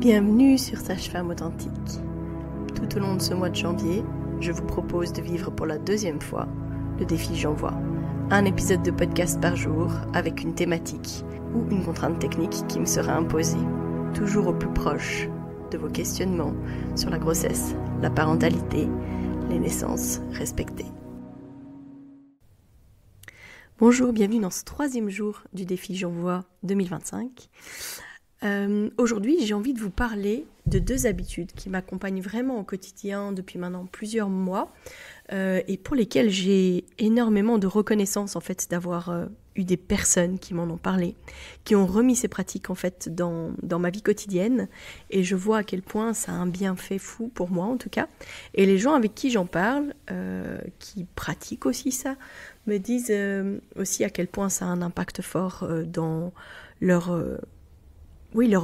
Bienvenue sur Sage-Femme Authentique. Tout au long de ce mois de janvier, je vous propose de vivre pour la deuxième fois le défi J'envoie. Un épisode de podcast par jour avec une thématique ou une contrainte technique qui me sera imposée, toujours au plus proche de vos questionnements sur la grossesse, la parentalité, les naissances respectées. Bonjour, bienvenue dans ce 3e jour du défi J'envoie 2025. Aujourd'hui, j'ai envie de vous parler de 2 habitudes qui m'accompagnent vraiment au quotidien depuis maintenant plusieurs mois et pour lesquelles j'ai énormément de reconnaissance en fait d'avoir eu des personnes qui m'en ont parlé, qui ont remis ces pratiques en fait dans ma vie quotidienne et je vois à quel point ça a un bienfait fou pour moi en tout cas. Et les gens avec qui j'en parle, qui pratiquent aussi ça, me disent aussi à quel point ça a un impact fort dans leur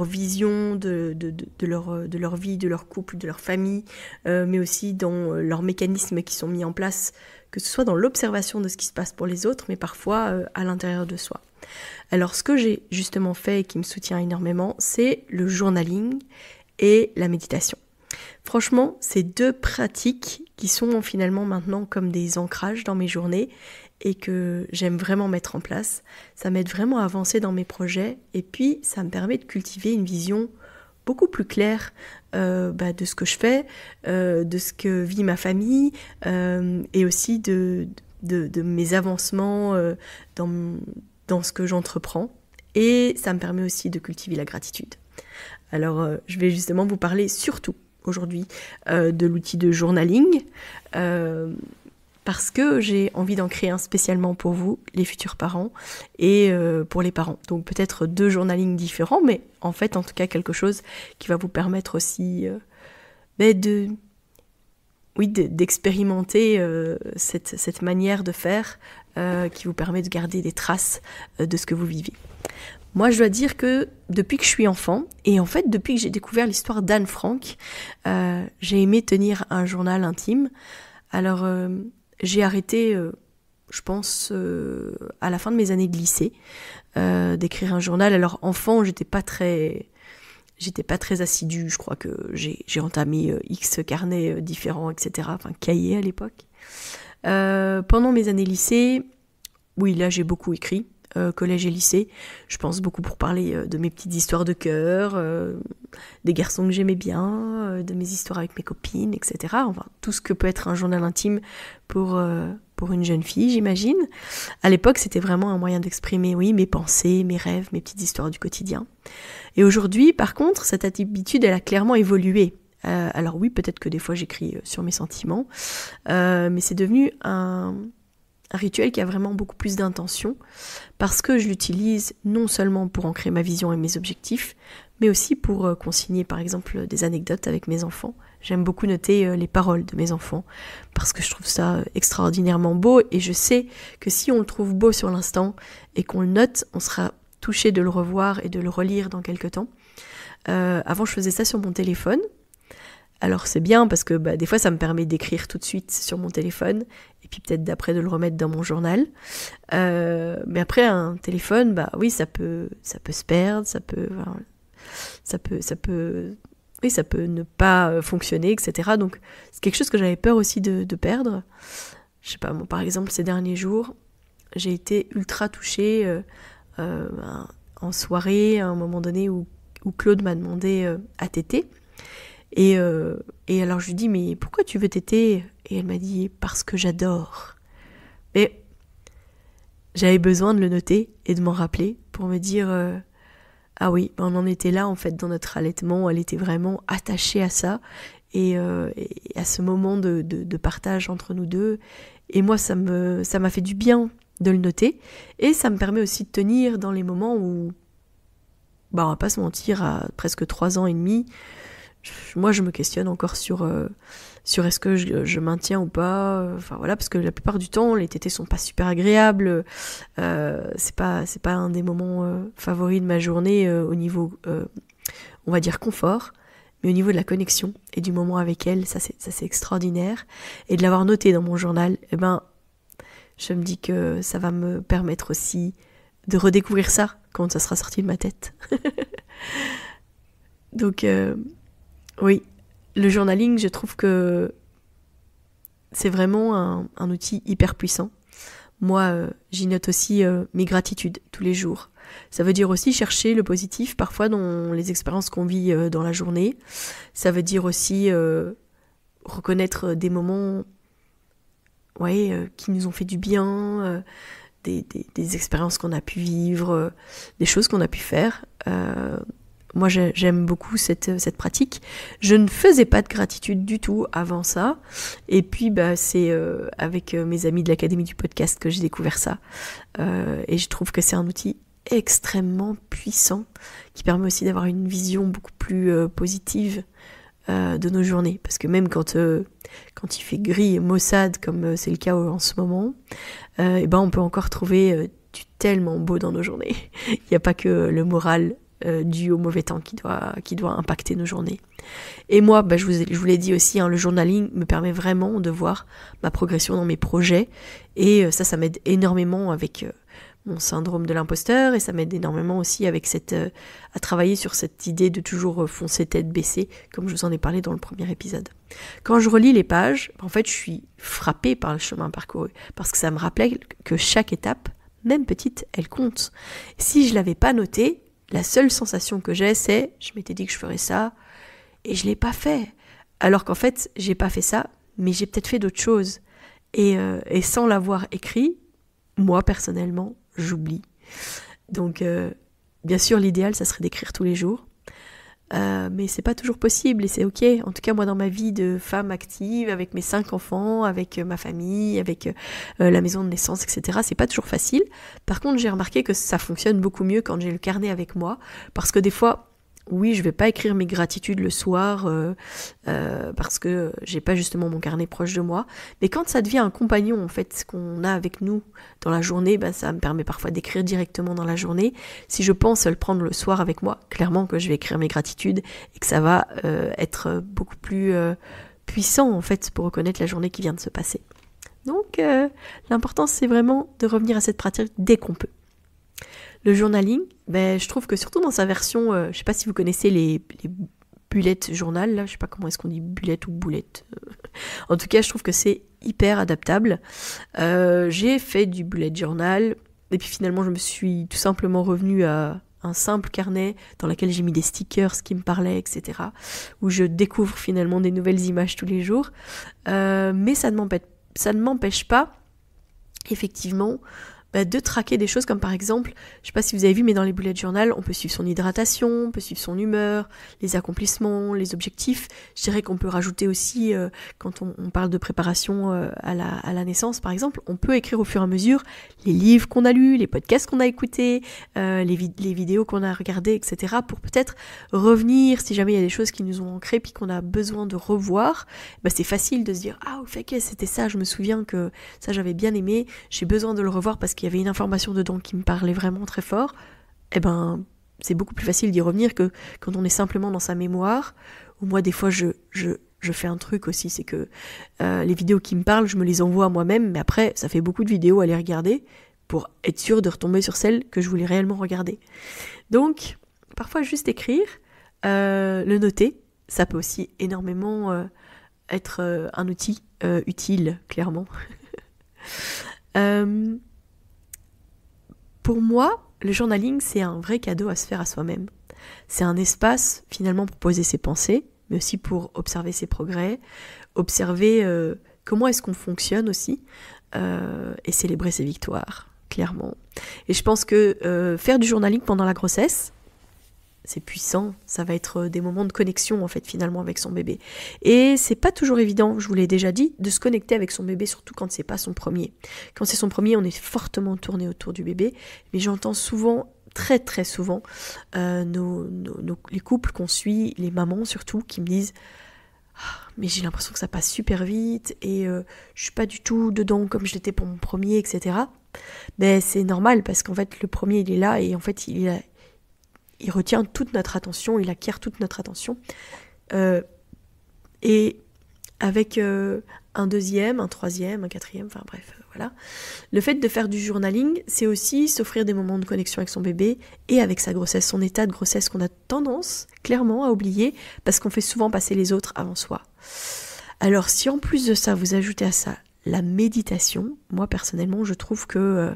vision de leur vie, de leur couple, de leur famille, mais aussi dans leurs mécanismes qui sont mis en place, que ce soit dans l'observation de ce qui se passe pour les autres, mais parfois à l'intérieur de soi. Alors ce que j'ai justement fait et qui me soutient énormément, c'est le journaling et la méditation. Franchement, ces 2 pratiques qui sont finalement maintenant comme des ancrages dans mes journées et que j'aime vraiment mettre en place. Ça m'aide vraiment à avancer dans mes projets et puis ça me permet de cultiver une vision beaucoup plus claire de ce que je fais, de ce que vit ma famille et aussi de mes avancements dans ce que j'entreprends. Et ça me permet aussi de cultiver la gratitude. Alors je vais justement vous parler surtout aujourd'hui de l'outil de journaling parce que j'ai envie d'en créer un spécialement pour vous, les futurs parents, et pour les parents. Donc peut-être 2 journalings différents, mais en fait, en tout cas, quelque chose qui va vous permettre aussi d'expérimenter cette manière de faire qui vous permet de garder des traces de ce que vous vivez. Moi, je dois dire que depuis que je suis enfant, et en fait depuis que j'ai découvert l'histoire d'Anne Frank, j'ai aimé tenir un journal intime. Alors, j'ai arrêté, je pense, à la fin de mes années de lycée, d'écrire un journal. Alors, enfant, j'étais pas très assidue. Je crois que j'ai entamé X carnets différents, etc. Enfin, cahiers à l'époque. Pendant mes années lycée, oui, là, j'ai beaucoup écrit. Collège et lycée, je pense beaucoup pour parler de mes petites histoires de cœur, des garçons que j'aimais bien, de mes histoires avec mes copines, etc. Enfin, tout ce que peut être un journal intime pour une jeune fille, j'imagine. À l'époque, c'était vraiment un moyen d'exprimer, oui, mes pensées, mes rêves, mes petites histoires du quotidien. Et aujourd'hui, par contre, cette habitude, elle a clairement évolué. Alors oui, peut-être que des fois j'écris sur mes sentiments, mais c'est devenu un rituel qui a vraiment beaucoup plus d'intention parce que je l'utilise non seulement pour ancrer ma vision et mes objectifs, mais aussi pour consigner par exemple des anecdotes avec mes enfants. J'aime beaucoup noter les paroles de mes enfants parce que je trouve ça extraordinairement beau et je sais que si on le trouve beau sur l'instant et qu'on le note, on sera touché de le revoir et de le relire dans quelques temps. Avant, je faisais ça sur mon téléphone. Alors c'est bien parce que des fois ça me permet d'écrire tout de suite sur mon téléphone et puis peut-être d'après de le remettre dans mon journal. Mais après un téléphone, oui ça peut se perdre, ça peut ne pas fonctionner, etc. Donc c'est quelque chose que j'avais peur aussi de perdre. Je sais pas, moi par exemple ces derniers jours, j'ai été ultra touchée en soirée à un moment donné où Claude m'a demandé à téter. Et alors je lui dis mais pourquoi tu veux téter ? Et elle m'a dit parce que j'adore. Et j'avais besoin de le noter et de m'en rappeler pour me dire ah oui, on en était là en fait dans notre allaitement, elle était vraiment attachée à ça et à ce moment de partage entre nous deux. Et moi ça m'a fait du bien de le noter et ça me permet aussi de tenir dans les moments où on va pas se mentir, à presque 3 ans et demi, moi je me questionne encore sur est-ce que je maintiens ou pas, parce que la plupart du temps les tétés sont pas super agréables, c'est pas un des moments favoris de ma journée au niveau on va dire confort, mais au niveau de la connexion et du moment avec elle, ça c'est extraordinaire. Et de l'avoir noté dans mon journal, je me dis que ça va me permettre aussi de redécouvrir ça quand ça sera sorti de ma tête. Donc, oui, le journaling, je trouve que c'est vraiment un outil hyper puissant. Moi, j'y note aussi mes gratitudes tous les jours. Ça veut dire aussi chercher le positif parfois dans les expériences qu'on vit dans la journée. Ça veut dire aussi reconnaître des moments qui nous ont fait du bien, des expériences qu'on a pu vivre, des choses qu'on a pu faire. Moi, j'aime beaucoup cette pratique. Je ne faisais pas de gratitude du tout avant ça. Et puis, c'est avec mes amis de l'Académie du podcast que j'ai découvert ça. Et je trouve que c'est un outil extrêmement puissant qui permet aussi d'avoir une vision beaucoup plus positive de nos journées. Parce que même quand il fait gris et maussade, comme c'est le cas en ce moment, on peut encore trouver du tellement beau dans nos journées. Il n'y a pas que le moral dû au mauvais temps qui doit impacter nos journées. Et moi, je vous l'ai dit aussi, le journaling me permet vraiment de voir ma progression dans mes projets, et ça m'aide énormément avec mon syndrome de l'imposteur, et ça m'aide énormément aussi avec à travailler sur cette idée de toujours foncer tête baissée, comme je vous en ai parlé dans le premier épisode. Quand je relis les pages, en fait, je suis frappée par le chemin parcouru, parce que ça me rappelait que chaque étape, même petite, elle compte. Si je l'avais pas notée, la seule sensation que j'ai, c'est je m'étais dit que je ferais ça et je l'ai pas fait. Alors qu'en fait, j'ai pas fait ça, mais j'ai peut-être fait d'autres choses. Et sans l'avoir écrit, moi personnellement, j'oublie. Donc, bien sûr, l'idéal, ça serait d'écrire tous les jours. Mais c'est pas toujours possible et c'est ok. En tout cas, moi, dans ma vie de femme active, avec mes 5 enfants, avec ma famille, avec la maison de naissance, etc., c'est pas toujours facile. Par contre, j'ai remarqué que ça fonctionne beaucoup mieux quand j'ai le carnet avec moi, parce que des fois, oui, je vais pas écrire mes gratitudes le soir parce que j'ai pas justement mon carnet proche de moi. Mais quand ça devient un compagnon, en fait, qu'on a avec nous dans la journée, ça me permet parfois d'écrire directement dans la journée. Si je pense le prendre le soir avec moi, clairement que je vais écrire mes gratitudes et que ça va être beaucoup plus puissant, en fait, pour reconnaître la journée qui vient de se passer. Donc, l'important, c'est vraiment de revenir à cette pratique dès qu'on peut. Le journaling, je trouve que surtout dans sa version, je sais pas si vous connaissez les bullet journal, là, je sais pas comment est-ce qu'on dit bullet ou boulette. En tout cas, je trouve que c'est hyper adaptable. J'ai fait du bullet journal, et puis finalement, je me suis tout simplement revenue à un simple carnet dans lequel j'ai mis des stickers qui me parlaient, etc. Où je découvre finalement des nouvelles images tous les jours. Mais ça ne m'empêche pas, effectivement, de traquer des choses comme par exemple, je sais pas si vous avez vu, mais dans les bullet journal, on peut suivre son hydratation, on peut suivre son humeur, les accomplissements, les objectifs. Je dirais qu'on peut rajouter aussi, quand on parle de préparation à la naissance par exemple, on peut écrire au fur et à mesure les livres qu'on a lus, les podcasts qu'on a écoutés, les vidéos qu'on a regardées, etc. pour peut-être revenir si jamais il y a des choses qui nous ont ancrées puis qu'on a besoin de revoir. C'est facile de se dire « Ah, ok, c'était ça, je me souviens que ça j'avais bien aimé, j'ai besoin de le revoir parce qu'il y avait une information dedans qui me parlait vraiment très fort », c'est beaucoup plus facile d'y revenir que quand on est simplement dans sa mémoire. Ou moi, des fois, je fais un truc aussi, c'est que les vidéos qui me parlent, je me les envoie à moi-même, mais après, ça fait beaucoup de vidéos à les regarder pour être sûr de retomber sur celles que je voulais réellement regarder. Donc, parfois, juste écrire, le noter, ça peut aussi énormément être un outil utile, clairement. Pour moi, le journaling, c'est un vrai cadeau à se faire à soi-même. C'est un espace, finalement, pour poser ses pensées, mais aussi pour observer ses progrès, observer comment est-ce qu'on fonctionne aussi, et célébrer ses victoires, clairement. Et je pense que faire du journaling pendant la grossesse, c'est puissant, ça va être des moments de connexion en fait finalement avec son bébé. Et c'est pas toujours évident, je vous l'ai déjà dit, de se connecter avec son bébé, surtout quand c'est pas son premier. Quand c'est son premier, on est fortement tourné autour du bébé, mais j'entends souvent, très très souvent, les couples qu'on suit, les mamans surtout, qui me disent « mais j'ai l'impression que ça passe super vite et je suis pas du tout dedans comme je l'étais pour mon premier, etc. » C'est normal parce qu'en fait le premier il est là et en fait il retient toute notre attention, il acquiert toute notre attention. Et avec un deuxième, un troisième, un quatrième, enfin bref, voilà. Le fait de faire du journaling, c'est aussi s'offrir des moments de connexion avec son bébé et avec sa grossesse, son état de grossesse qu'on a tendance clairement à oublier parce qu'on fait souvent passer les autres avant soi. Alors si en plus de ça, vous ajoutez à ça la méditation, moi personnellement je trouve que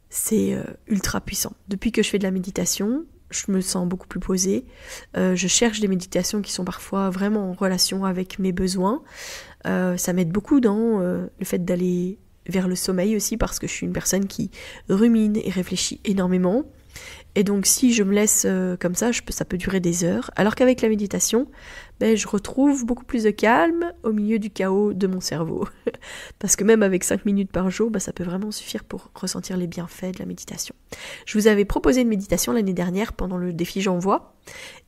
c'est ultra puissant. Depuis que je fais de la méditation, je me sens beaucoup plus posée. Je cherche des méditations qui sont parfois vraiment en relation avec mes besoins. Ça m'aide beaucoup dans le fait d'aller vers le sommeil aussi, parce que je suis une personne qui rumine et réfléchit énormément. Et donc si je me laisse comme ça, ça peut durer des heures. Alors qu'avec la méditation, je retrouve beaucoup plus de calme au milieu du chaos de mon cerveau. Parce que même avec 5 minutes par jour, ça peut vraiment suffire pour ressentir les bienfaits de la méditation. Je vous avais proposé une méditation l'année dernière pendant le défi J'envoie.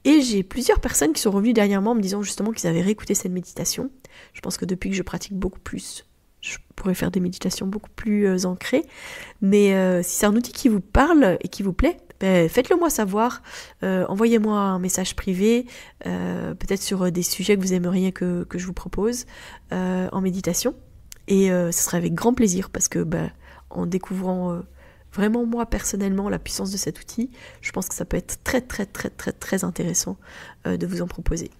Et j'ai plusieurs personnes qui sont revenues dernièrement en me disant justement qu'ils avaient réécouté cette méditation. Je pense que depuis que je pratique beaucoup plus, je pourrais faire des méditations beaucoup plus ancrées. Mais si c'est un outil qui vous parle et qui vous plaît, faites-le moi savoir, envoyez-moi un message privé, peut-être sur des sujets que vous aimeriez que je vous propose en méditation. Et ce serait avec grand plaisir parce que en découvrant vraiment moi personnellement la puissance de cet outil, je pense que ça peut être très très très très très intéressant de vous en proposer.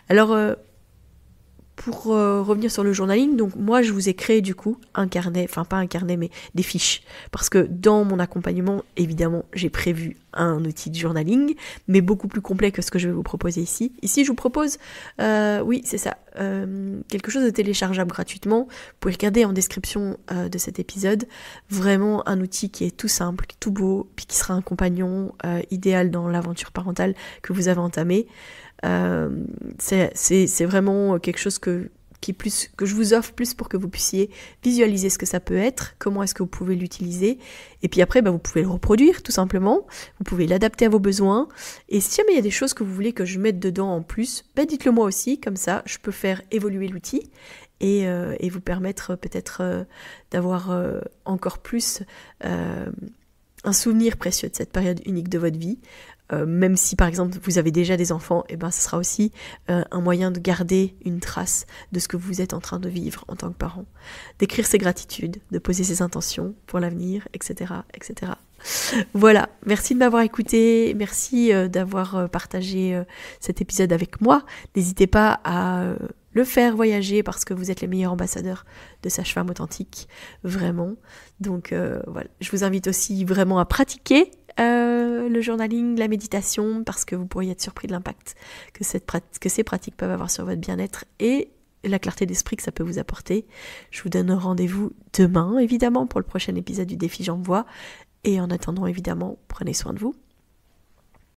Alors pour revenir sur le journaling, donc moi je vous ai créé du coup un carnet, enfin pas un carnet mais des fiches, parce que dans mon accompagnement évidemment j'ai prévu un outil de journaling, mais beaucoup plus complet que ce que je vais vous proposer ici. Ici je vous propose, oui c'est ça, quelque chose de téléchargeable gratuitement. Vous pouvez regarder en description de cet épisode, vraiment un outil qui est tout simple, tout beau, puis qui sera un compagnon idéal dans l'aventure parentale que vous avez entamée. C'est vraiment quelque chose que je vous offre plus pour que vous puissiez visualiser ce que ça peut être, comment est-ce que vous pouvez l'utiliser, et puis après vous pouvez le reproduire tout simplement, vous pouvez l'adapter à vos besoins, et si jamais il y a des choses que vous voulez que je mette dedans en plus, dites-le moi aussi, comme ça je peux faire évoluer l'outil et vous permettre peut-être d'avoir encore plus un souvenir précieux de cette période unique de votre vie. Même si par exemple vous avez déjà des enfants, ce sera aussi un moyen de garder une trace de ce que vous êtes en train de vivre en tant que parent, d'écrire ses gratitudes, de poser ses intentions pour l'avenir, etc., etc. Voilà, merci de m'avoir écouté, merci d'avoir partagé cet épisode avec moi. N'hésitez pas à le faire voyager parce que vous êtes les meilleurs ambassadeurs de Sage-Femme Authentique, vraiment. Donc voilà, je vous invite aussi vraiment à pratiquer le journaling, la méditation, parce que vous pourriez être surpris de l'impact que ces pratiques peuvent avoir sur votre bien-être et la clarté d'esprit que ça peut vous apporter. Je vous donne rendez-vous demain, évidemment, pour le prochain épisode du défi J'envoie. Et en attendant, évidemment, prenez soin de vous.